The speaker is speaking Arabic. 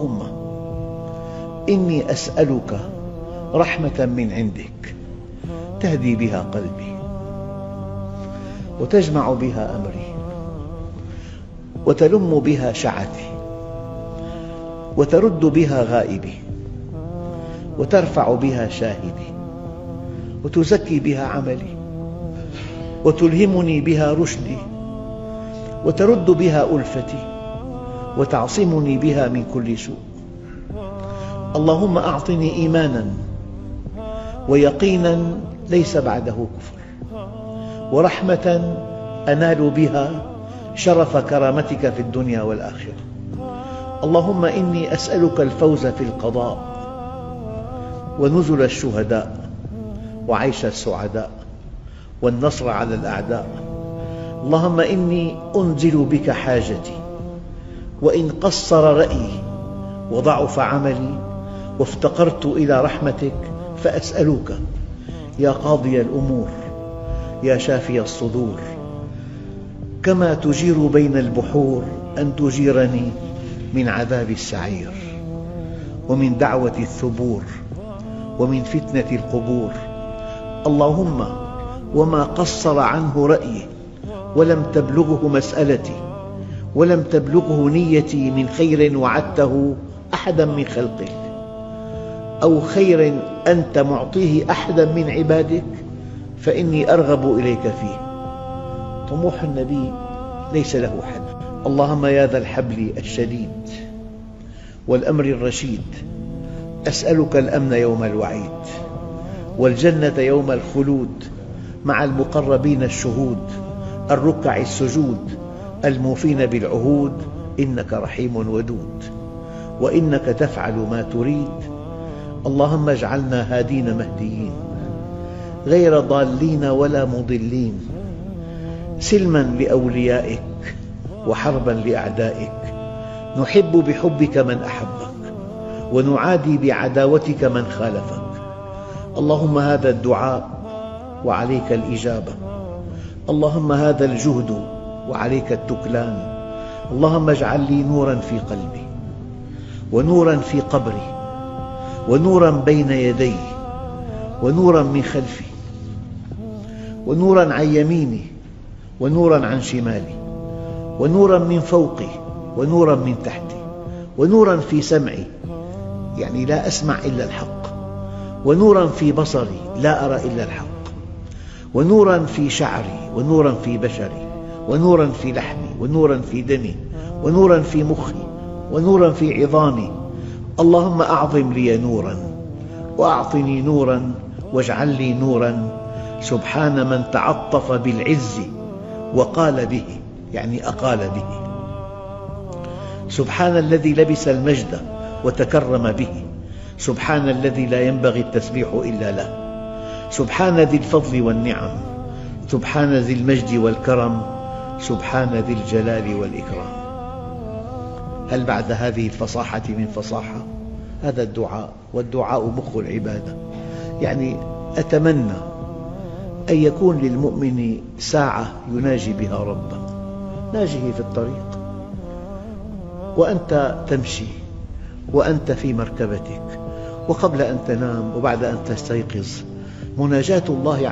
اللهم إني أسألك رحمة من عندك تهدي بها قلبي وتجمع بها أمري وتلم بها شعثي وترد بها غائبي وترفع بها شاهدي وتزكي بها عملي وتلهمني بها رشدي وترد بها ألفتي وتعصمني بها من كل سوء. اللهم أعطني إيمانا ويقينا ليس بعده كفر ورحمة أنال بها شرف كرامتك في الدنيا والآخرة. اللهم إني أسألك الفوز في القضاء ونزل الشهداء وعيش السعداء والنصر على الأعداء. اللهم إني أنزل بك حاجتي وإن قصر رأيي وضعف عملي وافتقرت إلى رحمتك فأسألك يا قاضي الأمور يا شافي الصدور كما تجير بين البحور أن تجيرني من عذاب السعير ومن دعوة الثبور ومن فتنة القبور. اللهم وما قصر عنه رأيي ولم تبلغه مسألتي ولم تبلغه نيتي من خير وعدته أحدا من خلقك أو خير أنت معطيه أحدا من عبادك فإني أرغب إليك فيه. طموح النبي ليس له حد. اللهم يا ذا الحبل الشديد والأمر الرشيد أسألك الأمن يوم الوعيد والجنة يوم الخلود مع المقربين الشهود الركع السجود الموفين بالعهود إنك رحيم ودود وإنك تفعل ما تريد. اللهم اجعلنا هادين مهديين غير ضالين ولا مضلين سلما لأوليائك وحربا لأعدائك نحب بحبك من أحبك ونعادي بعداوتك من خالفك. اللهم هذا الدعاء وعليك الإجابة. اللهم هذا الجهد وعليك التكلان. اللهم اجعل لي نورا في قلبي ونورا في قبري ونورا بين يدي ونورا من خلفي ونورا عن يميني ونورا عن شمالي ونورا من فوقي ونورا من تحتي ونورا في سمعي يعني لا أسمع إلا الحق ونورا في بصري لا أرى إلا الحق ونورا في شعري ونورا في بشري ونورا في لحمي ونورا في دمي ونورا في مخي ونورا في عظامي. اللهم أعظم لي نورا وأعطني نورا واجعل لي نورا سبحان من تعطف بالعز وقال به يعني أقال به. سبحان الذي لبس المجد وتكرم به. سبحان الذي لا ينبغي التسبيح إلا له. سبحان ذي الفضل والنعم. سبحان ذي المجد والكرم. سبحان ذي الجلال والإكرام. هل بعد هذه الفصاحة من فصاحة؟ هذا الدعاء والدعاء مخ العبادة. يعني أتمنى أن يكون للمؤمن ساعة يناجي بها ربه ناجه في الطريق وأنت تمشي وأنت في مركبتك وقبل أن تنام وبعد أن تستيقظ مناجاة الله